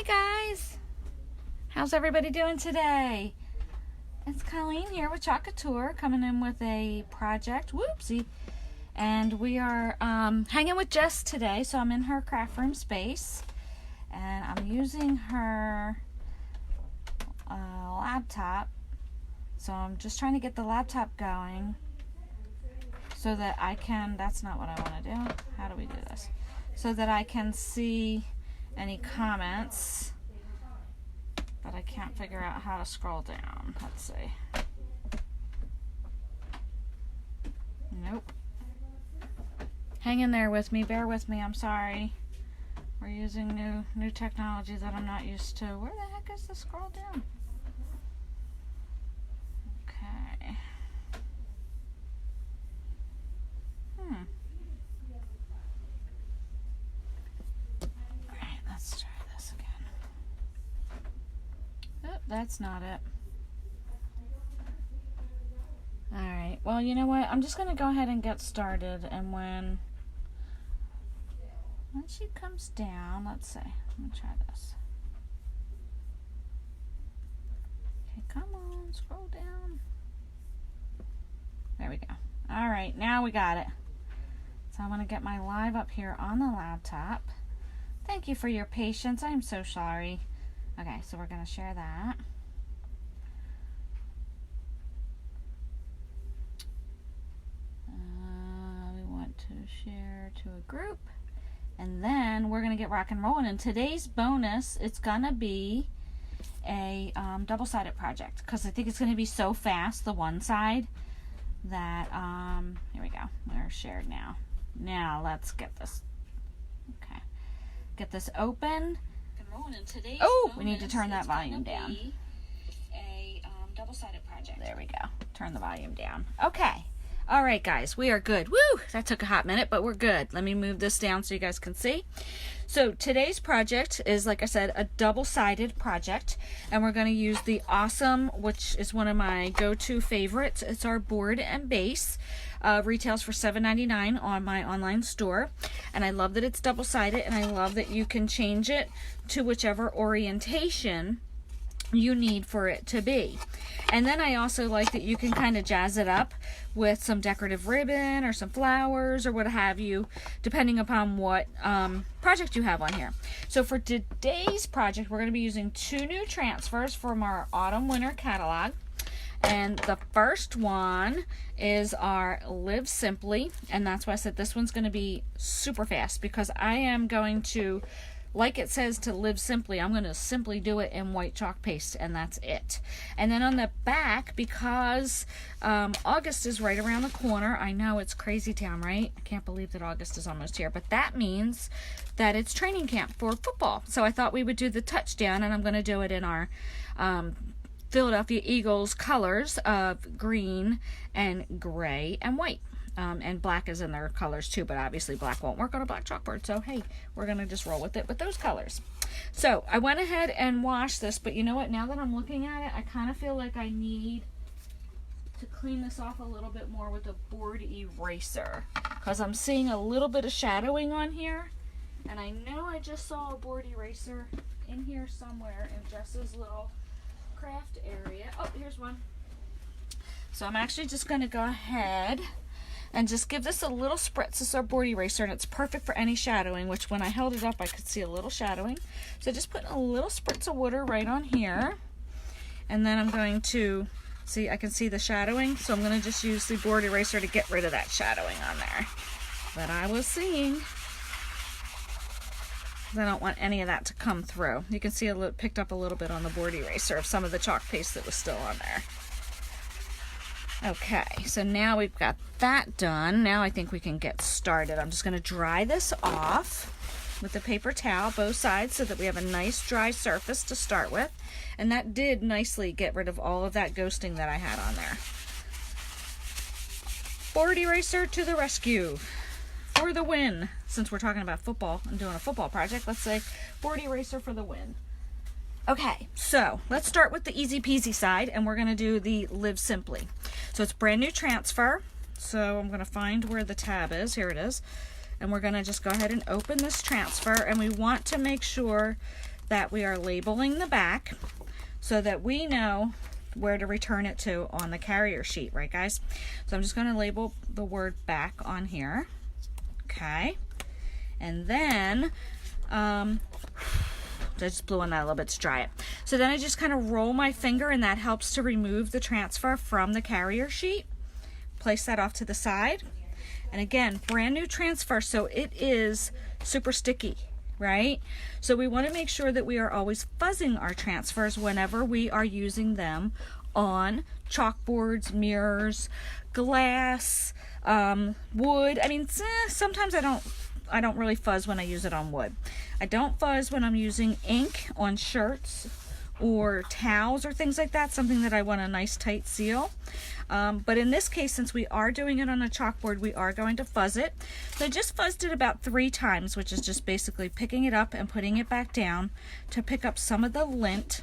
guys, how's everybody doing today? It's Colleen here with Chalk Couture, coming in with a project. Whoopsie. And we are hanging with Jess today, so I'm in her craft room space, and I'm using her laptop. So I'm just trying to get the laptop going so that I can, that's not what I want to do. How do we do this? So that I can see any comments, but I can't figure out how to scroll down. Let's see. Nope. Hang in there with me, bear with me, I'm sorry. We're using new technology that I'm not used to. Where the heck is the scroll down? Okay. Alright, let's try this again. Oh, that's not it. Alright, well, you know what? I'm just going to go ahead and get started, and when she comes down, let's see. Let me try this. Okay, come on, scroll down. There we go. Alright, now we got it. So I'm going to get my live up here on the laptop. Thank you for your patience. I'm so sorry. Okay, so we're going to share that. We want to share to a group. And then we're going to get rock and rolling. And today's bonus, it's going to be a double-sided project, because I think it's going to be so fast, the one side, that, here we go. We're shared now. Now let's get this, okay, get this open. Oh, we need to turn that volume down. A double-sided project. There we go. Turn the volume down. Okay. All right, guys, we are good. Woo! That took a hot minute, but we're good. Let me move this down so you guys can see. So today's project is, like I said, a double-sided project, and we're going to use the Awesome, which is one of my go-to favorites. It's our board and base. Retails for $7.99 on my online store, and I love that it's double-sided, and I love that you can change it to whichever orientation you need for it to be. And then I also like that you can kind of jazz it up with some decorative ribbon or some flowers or what have you, depending upon what project you have on here. So for today's project, we're going to be using 2 new transfers from our autumn-winter catalog. And the first one is our Live Simply, and that's why I said this one's going to be super fast, because I am going to, like it says to live simply, I'm going to simply do it in white chalk paste, and that's it. And then on the back, because August is right around the corner, I know it's crazy town, right? I can't believe that August is almost here, but that means that it's training camp for football. So I thought we would do the touchdown, and I'm going to do it in our Philadelphia Eagles colors of green and gray and white. And black is in their colors too, but obviously black won't work on a black chalkboard. So hey, we're gonna just roll with it with those colors. So I went ahead and washed this, but you know what? Now that I'm looking at it, I kind of feel like I need to clean this off a little bit more with a board eraser, because I'm seeing a little bit of shadowing on here, and I know I just saw a board eraser in here somewhere in Jess's little craft area. Oh, here's one. So I'm actually just going to go ahead and just give this a little spritz. This is our board eraser, and it's perfect for any shadowing, which when I held it up, I could see a little shadowing. So just putting a little spritz of water right on here. And then I'm going to, see, I can see the shadowing, so I'm going to just use the board eraser to get rid of that shadowing on there that I was seeing. I don't want any of that to come through. You can see it picked up a little bit on the board eraser of some of the chalk paste that was still on there. Okay, so now we've got that done. Now I think we can get started. I'm just going to dry this off with the paper towel, both sides, so that we have a nice dry surface to start with. And that did nicely get rid of all of that ghosting that I had on there. Board eraser to the rescue. For the win. Since we're talking about football and doing a football project, let's say board eraser for the win. Okay, so let's start with the easy peasy side, and we're going to do the Live Simply. So it's brand new transfer. So I'm going to find where the tab is. Here it is. And we're going to just go ahead and open this transfer, and we want to make sure that we are labeling the back so that we know where to return it to on the carrier sheet, right guys? So I'm just going to label the word back on here. Okay. And then I just blew on that a little bit to dry it. So then I just kind of roll my finger, and that helps to remove the transfer from the carrier sheet. Place that off to the side. And again, brand new transfer, so it is super sticky, right? So we want to make sure that we are always fuzzing our transfers whenever we are using them on chalkboards, mirrors, glass, wood. I mean, sometimes I don't really fuzz when I use it on wood. I don't fuzz when I'm using ink on shirts or towels or things like that, something that I want a nice tight seal. But in this case, since we are doing it on a chalkboard, we are going to fuzz it. So I just fuzzed it about 3 times, which is just basically picking it up and putting it back down to pick up some of the lint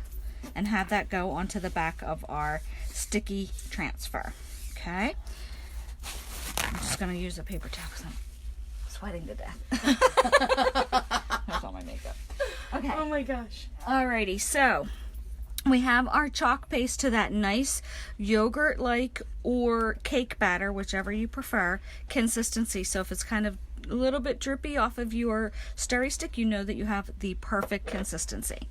and have that go onto the back of our sticky transfer. Okay. I'm just going to use a paper towel because I'm sweating to death. That's all my makeup. Okay. Oh my gosh. Alrighty, so we have our chalk paste to that nice yogurt-like or cake batter, whichever you prefer, consistency. So if it's kind of a little bit drippy off of your stirry stick, you know that you have the perfect consistency.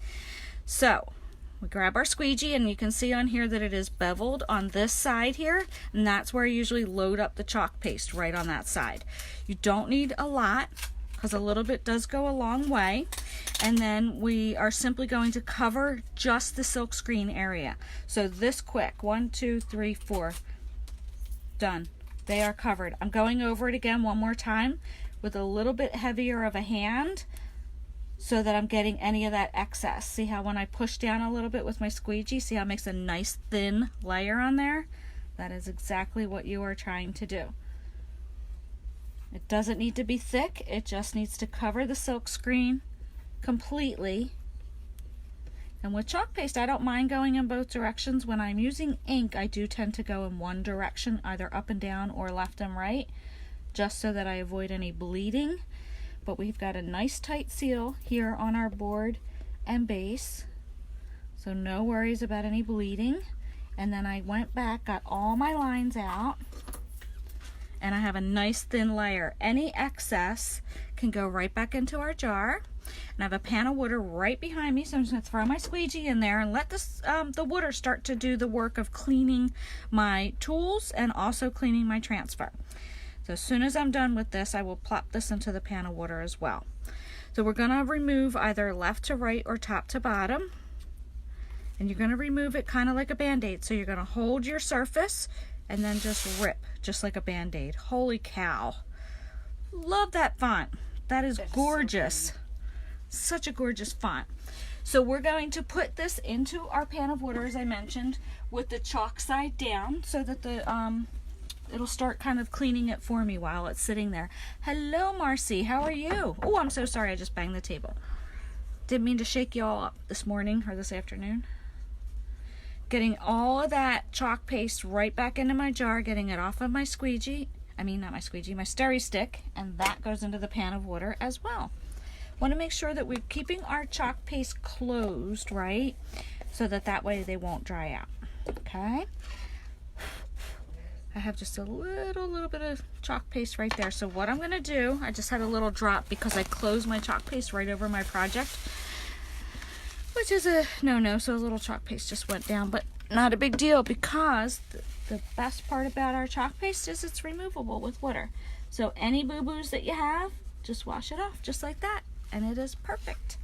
So we grab our squeegee, and you can see on here that it is beveled on this side here, and that's where I usually load up the chalk paste, right on that side. You don't need a lot, because a little bit does go a long way. And then we are simply going to cover just the silk screen area. So this quick, 1, 2, 3, 4, done. They are covered. I'm going over it again one more time with a little bit heavier of a hand so that I'm getting any of that excess. See how when I push down a little bit with my squeegee, see how it makes a nice thin layer on there? That is exactly what you are trying to do. It doesn't need to be thick, it just needs to cover the silk screen completely. And with chalk paste, I don't mind going in both directions. When I'm using ink, I do tend to go in one direction, either up and down or left and right, just so that I avoid any bleeding. But we've got a nice tight seal here on our board and base, so no worries about any bleeding. And then I went back, got all my lines out, and I have a nice thin layer. Any excess can go right back into our jar. And I have a pan of water right behind me, so I'm just going to throw my squeegee in there and let this the water start to do the work of cleaning my tools and also cleaning my transfer. So as soon as I'm done with this, I will plop this into the pan of water as well. So we're going to remove either left to right or top to bottom. And you're going to remove it kind of like a Band-Aid. So you're going to hold your surface and then just rip, just like a Band-Aid. Holy cow. Love that font. That is gorgeous. Such a gorgeous font. So we're going to put this into our pan of water, as I mentioned, with the chalk side down so that the it'll start kind of cleaning it for me while it's sitting there. Hello, Marcy. How are you? Oh, I'm so sorry. I just banged the table. Didn't mean to shake you all up this morning or this afternoon. Getting all of that chalk paste right back into my jar, getting it off of my squeegee. I mean, not my squeegee, my stirry stick, and that goes into the pan of water as well. Want to make sure that we're keeping our chalk paste closed, right? So that way they won't dry out. Okay? I have just a little bit of chalk paste right there. So what I'm going to do, I just had a little drop because I closed my chalk paste right over my project, which is a no-no, so a little chalk paste just went down, but not a big deal because the best part about our chalk paste is it's removable with water. So any boo-boos that you have, just wash it off just like that, and it is perfect.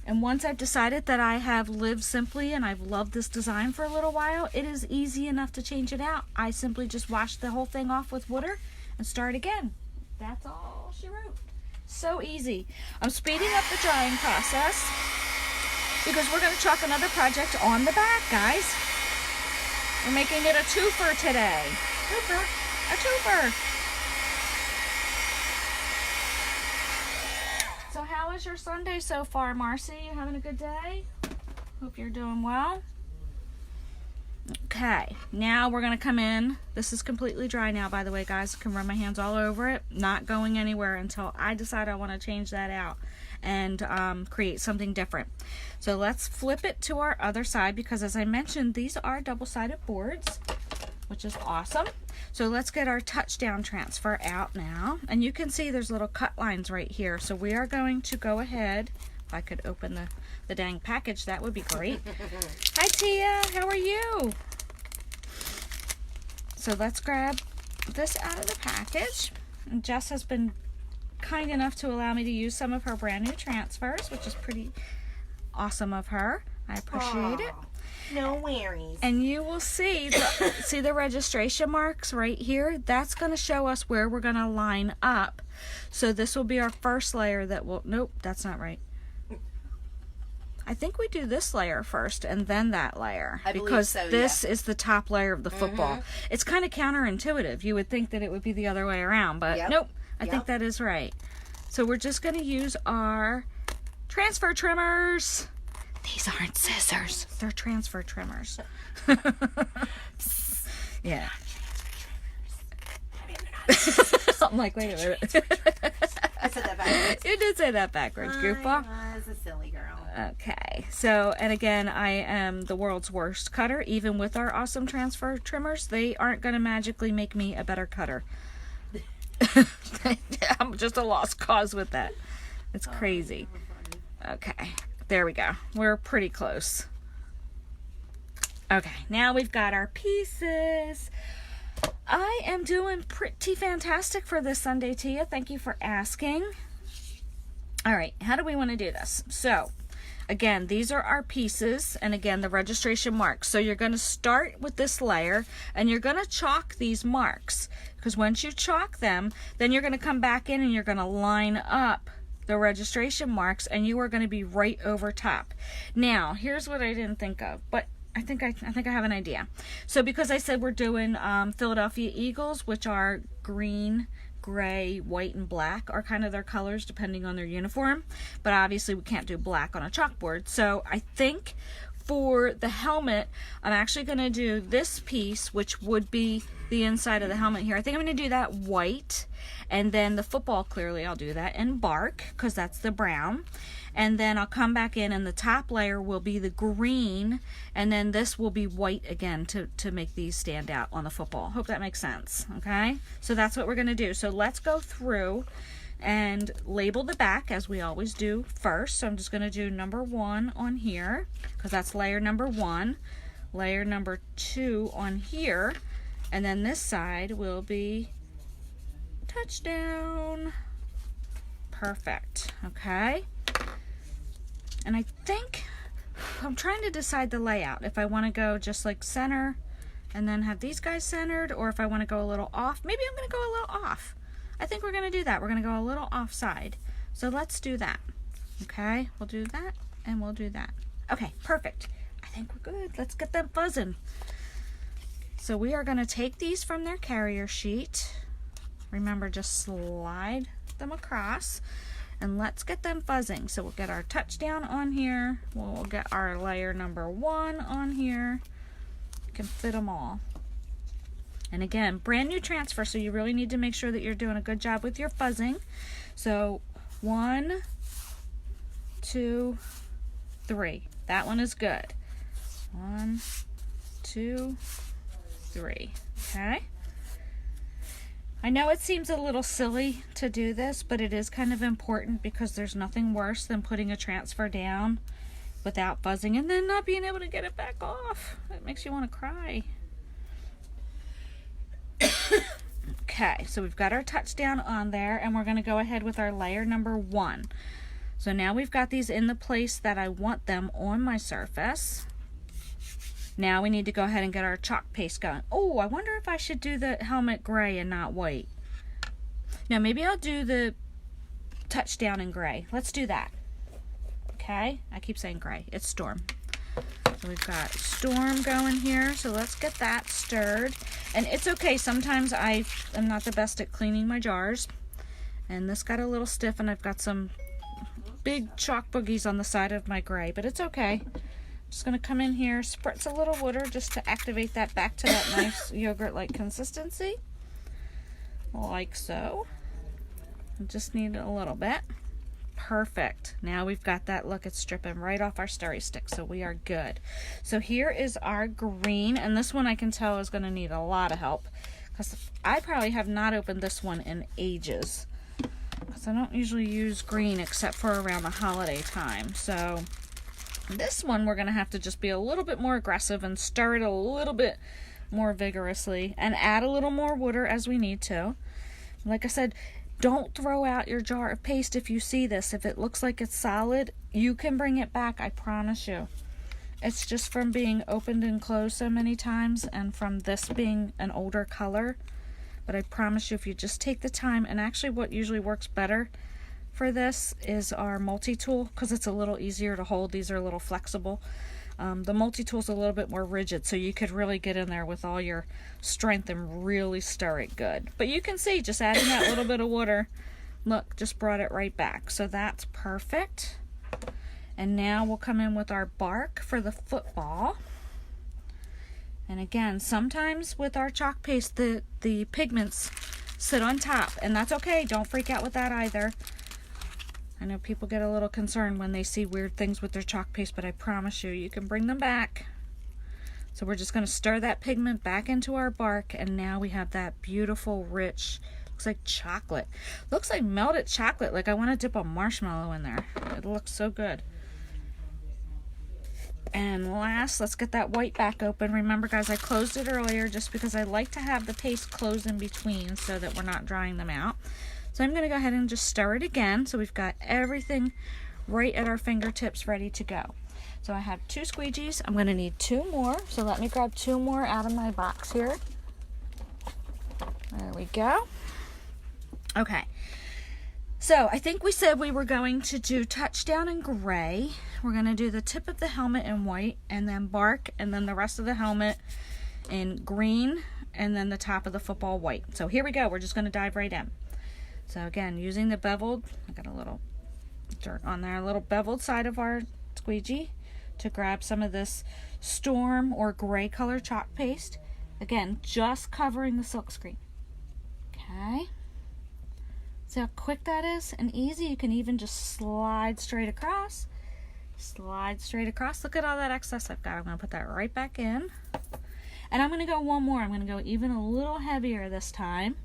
And once I've decided that I have lived simply and I've loved this design for a little while, it is easy enough to change it out. I simply just wash the whole thing off with water and start again. That's all she wrote. So easy. I'm speeding up the drying process because we're going to chalk another project on the back, guys. We're making it a twofer today. Twofer. A twofer. So how was your Sunday so far, Marcy? You having a good day? Hope you're doing well. Okay, now we're going to come in. This is completely dry now, by the way, guys. I can run my hands all over it. Not going anywhere until I decide I want to change that out. and create something different. So let's flip it to our other side, because as I mentioned, these are double-sided boards, which is awesome. So let's get our touchdown transfer out now. And you can see there's little cut lines right here. So we are going to go ahead. If I could open the dang package, that would be great. Hi Tia, how are you? So let's grab this out of the package. And Jess has been kind enough to allow me to use some of her brand new transfers, which is pretty awesome of her. I appreciate it. No worries. And you will see the registration marks right here. That's going to show us where we're going to line up. So this will be our first layer that will, nope, that's not right. I think we do this layer first and then that layer. I believe because so, this is the top layer of the football. It's kind of counterintuitive. You would think that it would be the other way around, but nope, I think that is right. So we're just going to use our transfer trimmers. These aren't scissors. They're transfer trimmers. Yeah. I'm like, wait a minute. I said that backwards. You did say that backwards, goofball. I was a silly girl. Okay. So, and again, I am the world's worst cutter. Even with our awesome transfer trimmers, they aren't going to magically make me a better cutter. I'm just a lost cause with that. It's crazy. Okay. There we go. We're pretty close. Okay, now we've got our pieces. I am doing pretty fantastic for this Sunday, Tia. Thank you for asking. All right, how do we want to do this? So, again, these are our pieces, and again, the registration marks. So you're going to start with this layer, and you're going to chalk these marks, because once you chalk them, then you're going to come back in and you're going to line up the registration marks, and you are going to be right over top. Now, here's what I didn't think of, but I think I have an idea. So because I said we're doing Philadelphia Eagles, which are green, gray, white, and black are kind of their colors depending on their uniform, but obviously we can't do black on a chalkboard. So I think for the helmet, I'm actually going to do this piece, which would be the inside of the helmet here. I think I'm going to do that white, and then the football, clearly I'll do that in bark, because that's the brown. And then I'll come back in, and the top layer will be the green, and then this will be white again to make these stand out on the football. Hope that makes sense, okay? So that's what we're going to do. So let's go through and label the back as we always do first. So I'm just going to do number 1 on here, because that's layer number 1, layer number 2 on here, and then this side will be touchdown. Perfect. Okay. And I think I'm trying to decide the layout, if I want to go just like center and then have these guys centered, or if I want to go a little off. Maybe I'm going to go a little off. I think we're going to do that. We're going to go a little offside. So let's do that. Okay, we'll do that and we'll do that. Okay, perfect. I think we're good. Let's get them buzzing. So we are going to take these from their carrier sheet. Remember, just slide them across and let's get them buzzing. So we'll get our touchdown on here. We'll get our layer number 1 on here. You can fit them all. And again, brand new transfer, so you really need to make sure that you're doing a good job with your fuzzing. So 1, 2, 3. That one is good. 1, 2, 3. Okay. I know it seems a little silly to do this, but it is kind of important, because there's nothing worse than putting a transfer down without buzzing and then not being able to get it back off. It makes you want to cry. Okay, so we've got our touchdown on there, and we're going to go ahead with our layer number 1. So now we've got these in the place that I want them on my surface. Now we need to go ahead and get our chalk paste going. Oh, I wonder if I should do the helmet gray and not white. Now maybe I'll do the touchdown in gray. Let's do that. Okay, I keep saying gray. It's Storm. So we've got Storm going here, so let's get that stirred. And it's okay, sometimes I am not the best at cleaning my jars. And this got a little stiff, and I've got some big chalk boogies on the side of my gray, but it's okay. Just going to come in here, spritz a little water just to activate that back to that nice yogurt-like consistency. Like so. I just need a little bit. perfect. Now we've got that. Look, it's stripping right off our stirry stick, so we are good. So here is our green, and this one I can tell is going to need a lot of help because I probably have not opened this one in ages because I don't usually use green except for around the holiday time. So this one we're going to have to just be a little bit more aggressive and stir it a little bit more vigorously and add a little more water as we need to. Like I said, don't throw out your jar of paste if you see this. If it looks like it's solid, you can bring it back, I promise you. It's just from being opened and closed so many times and from this being an older color. But I promise you, if you just take the time, and actually what usually works better for this is our multi-tool because it's a little easier to hold. These are a little flexible. The multi-tool is a little bit more rigid, so you could really get in there with all your strength and really stir it good. But you can see, just adding that little bit of water, look, just brought it right back. So that's perfect. And now we'll come in with our bark for the football. And again, sometimes with our chalk paste, the pigments sit on top, and that's okay. Don't freak out with that either. I know people get a little concerned when they see weird things with their chalk paste, but I promise you, you can bring them back. So we're just going to stir that pigment back into our bark, and now we have that beautiful, rich, looks like chocolate. Looks like melted chocolate, like I want to dip a marshmallow in there. It looks so good. And last, let's get that white back open. Remember, guys, I closed it earlier just because I like to have the paste close in between so that we're not drying them out. So I'm going to go ahead and just stir it again. So we've got everything right at our fingertips ready to go. So I have 2 squeegees. I'm going to need 2 more. So let me grab 2 more out of my box here. There we go. Okay. So I think we said we were going to do touchdown in gray. We're going to do the tip of the helmet in white, and then bark, and then the rest of the helmet in green, and then the top of the football white. So here we go. We're just going to dive right in. So again, using the beveled, I got a little dirt on there, a little beveled side of our squeegee to grab some of this storm or gray color chalk paste. Again, just covering the silk screen. Okay. See how quick that is and easy? You can even just slide straight across. Slide straight across. Look at all that excess I've got. I'm going to put that right back in. And I'm going to go one more. I'm going to go even a little heavier this time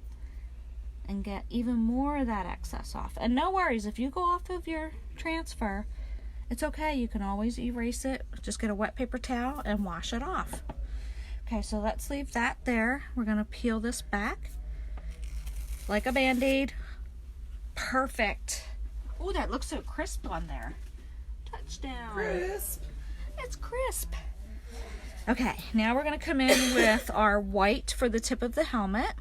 and get even more of that excess off. And no worries, if you go off of your transfer, it's okay. You can always erase it. Just get a wet paper towel and wash it off. Okay, so let's leave that there. We're going to peel this back like a Band-Aid. Perfect. Oh, that looks so crisp on there. Touchdown. Crisp. It's crisp. Okay, now we're going to come in with our white for the tip of the helmet.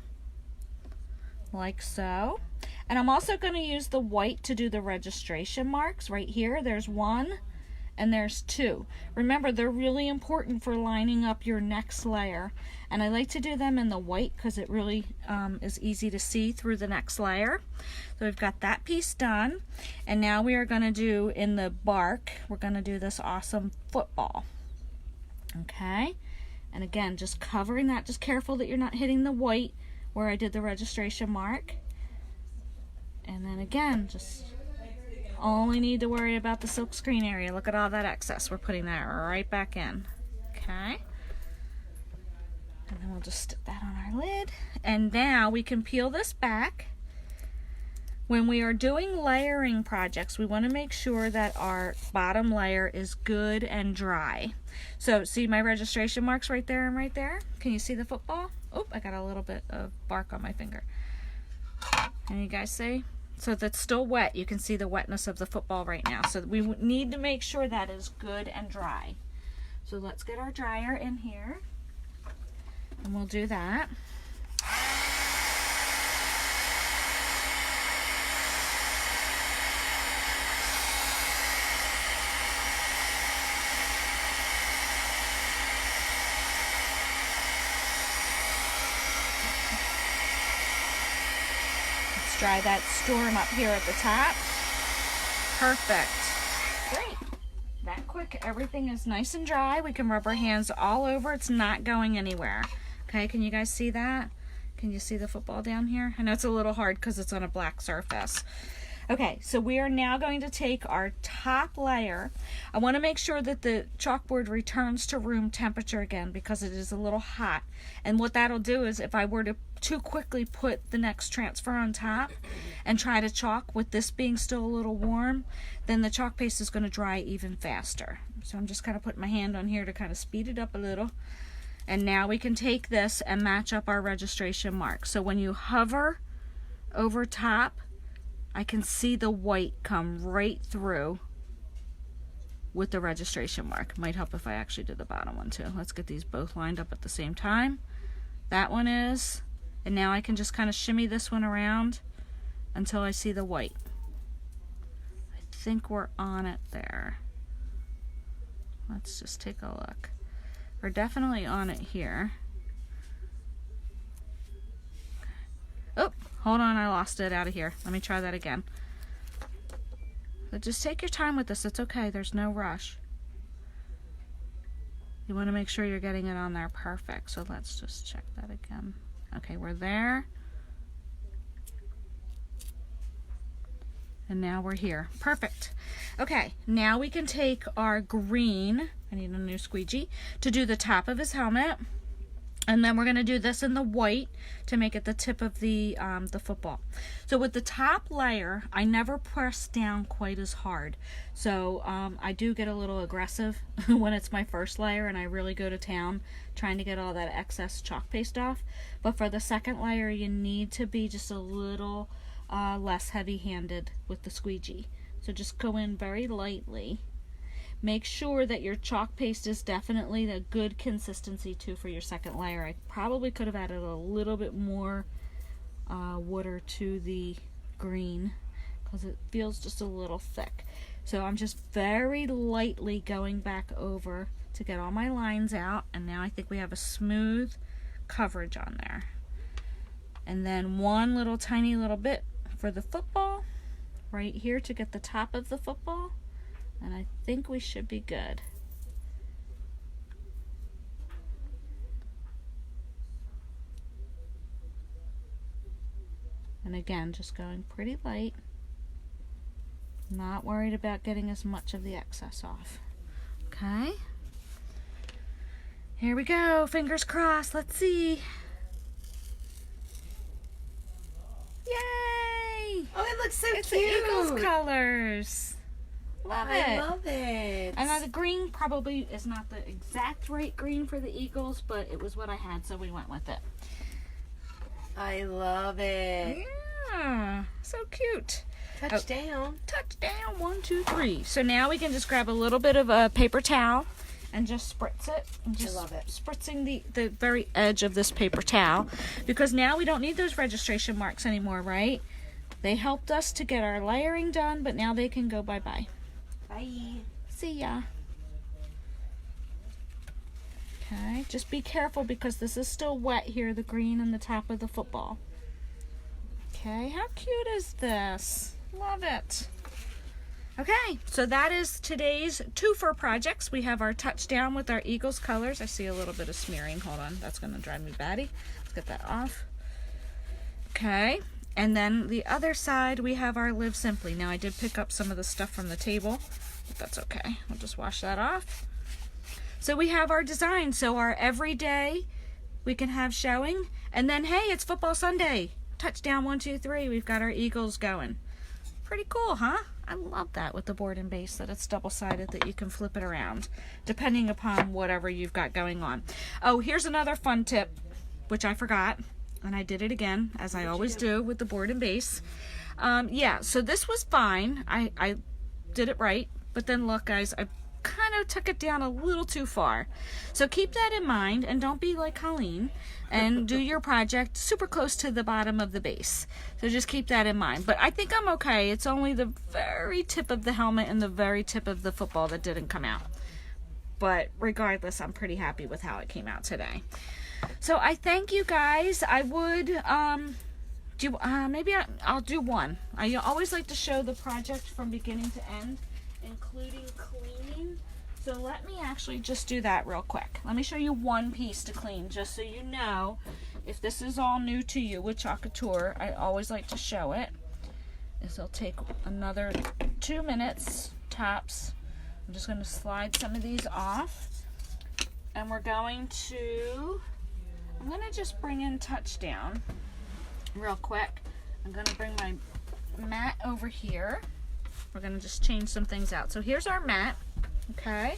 Like so. And I'm also going to use the white to do the registration marks right here. There's 1 and there's 2. Remember, they're really important for lining up your next layer. And I like to do them in the white because it really is easy to see through the next layer. So we've got that piece done. And now we are going to do in the bark, we're going to do this awesome football. Okay. And again, just covering that. Just careful that you're not hitting the white where I did the registration mark. And then again, just only need to worry about the silk screen area. Look at all that excess. We're putting that right back in. Okay. And then we'll just stick that on our lid. And now we can peel this back. When we are doing layering projects, we want to make sure that our bottom layer is good and dry. So see my registration marks right there and right there? Can you see the football? Oh, I got a little bit of bark on my finger. Can you guys see? So that's still wet. You can see the wetness of the football right now. So we need to make sure that is good and dry. So let's get our dryer in here. And we'll do that. Dry that storm up here at the top. Perfect. Great. That quick. Everything is nice and dry. We can rub our hands all over. It's not going anywhere. Okay, can you guys see that? Can you see the football down here? I know it's a little hard because it's on a black surface. Okay, so we are now going to take our top layer. I want to make sure that the chalkboard returns to room temperature again because it is a little hot. And what that'll do is if I were to too quickly put the next transfer on top and try to chalk with this being still a little warm, then the chalk paste is going to dry even faster. So I'm just kind of putting my hand on here to kind of speed it up a little. And now we can take this and match up our registration mark. So when you hover over top, I can see the white come right through with the registration mark. Might help if I actually did the bottom one too. Let's get these both lined up at the same time. That one is, and now I can just kind of shimmy this one around until I see the white. I think we're on it there. Let's just take a look. We're definitely on it here. Oh, hold on, I lost it out of here. Let me try that again. So just take your time with this. It's okay. There's no rush. You want to make sure you're getting it on there perfect. So let's just check that again. Okay, we're there. And now we're here. Perfect. Okay, now we can take our green, I need a new squeegee, to do the top of his helmet. And then we're going to do this in the white to make it the tip of the football. So with the top layer, I never press down quite as hard. So I do get a little aggressive when it's my first layer and I really go to town trying to get all that excess chalk paste off. But for the second layer, you need to be just a little less heavy-handed with the squeegee. So just go in very lightly. Make sure that your chalk paste is definitely a good consistency too for your second layer. I probably could have added a little bit more water to the green because it feels just a little thick. So I'm just very lightly going back over to get all my lines out, and now I think we have a smooth coverage on there. And then one little tiny little bit for the football right here to get the top of the football. And I think we should be good. And again, just going pretty light. Not worried about getting as much of the excess off. Okay. Here we go. Fingers crossed. Let's see. Yay! Oh, it looks so It's cute. the Eagles colors. Love it. I love it. I know the green probably is not the exact right green for the Eagles, but it was what I had, so we went with it. I love it. Yeah, so cute. Touchdown. Touchdown, 1, 2, 3. So now we can just grab a little bit of a paper towel and just spritz it. I'm just I love it. Spritzing the very edge of this paper towel because now we don't need those registration marks anymore, right? They helped us to get our layering done, but now they can go bye-bye. Bye. See ya. Okay, just be careful because this is still wet here, the green and the top of the football. Okay, how cute is this? Love it. Okay, so that is today's twofer projects. We have our touchdown with our Eagles colors. I see a little bit of smearing. Hold on, that's going to drive me batty. Let's get that off. Okay, and then the other side we have our Live Simply. Now I did pick up some of the stuff from the table, but that's okay. We'll just wash that off. So we have our design. So our everyday we can have showing, and then hey, it's football Sunday. Touchdown 1, 2, 3. We've got our Eagles going. Pretty cool, huh? I love that with the board and base that it's double-sided, that you can flip it around depending upon whatever you've got going on. Oh, here's another fun tip, which I forgot, and I did it again, as I always do with the board and base. Yeah, so this was fine. I did it right, but then look, guys, I kind of took it down a little too far. So keep that in mind, and don't be like Colleen and do your project super close to the bottom of the base. So just keep that in mind. But I think I'm okay. It's only the very tip of the helmet and the very tip of the football that didn't come out. But regardless, I'm pretty happy with how it came out today. So I thank you guys. I would maybe I'll do one. I always like to show the project from beginning to end, including cleaning. So let me actually just do that real quick. Let me show you one piece to clean, just so you know, if this is all new to you with Chalk Couture, I always like to show it. is it'll take another 2 minutes tops. I'm just going to slide some of these off. And I'm going to just bring in Touchdown real quick. I'm going to bring my mat over here. We're going to just change some things out. So here's our mat, okay?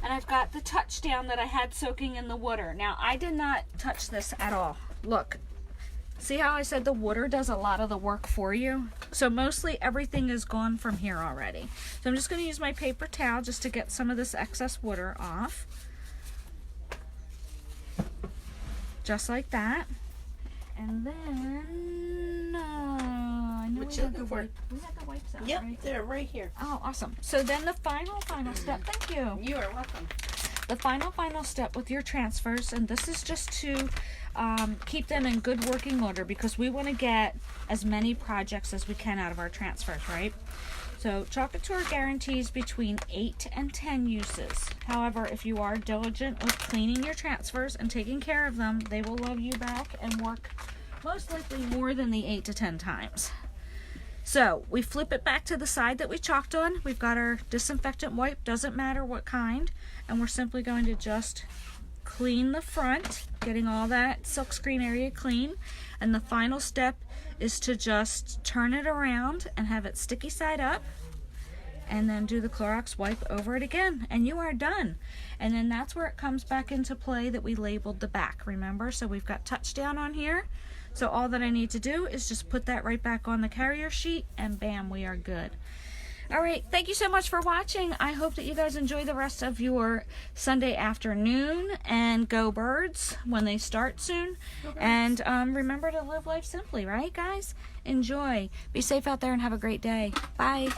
And I've got the Touchdown that I had soaking in the water. Now, I did not touch this at all. Look, see how I said the water does a lot of the work for you? So mostly everything is gone from here already. So I'm just going to use my paper towel just to get some of this excess water off. Just like that. And then, I know What we you had the looking for? we had the wipes out, Yep, right? they're right here. Oh, awesome. So then the final step, thank you. You are welcome. The final step with your transfers, and this is just to keep them in good working order because we want to get as many projects as we can out of our transfers, right? So Chocolate Tour guarantees between 8 and 10 uses. However, if you are diligent with cleaning your transfers and taking care of them, they will love you back and work most likely more than the 8 to 10 times. So we flip it back to the side that we chalked on. We've got our disinfectant wipe, doesn't matter what kind, and we're simply going to just clean the front, getting all that silkscreen area clean. And the final step is to just turn it around and have it sticky side up, and then do the Clorox wipe over it again, and you are done. And then that's where it comes back into play that we labeled the back, remember? So we've got Touchdown on here. So all that I need to do is just put that right back on the carrier sheet, and bam, we are good. All right, thank you so much for watching. I hope that you guys enjoy the rest of your Sunday afternoon, and go Birds when they start soon. And remember to live life simply, right, guys? Enjoy. Be safe out there and have a great day. Bye.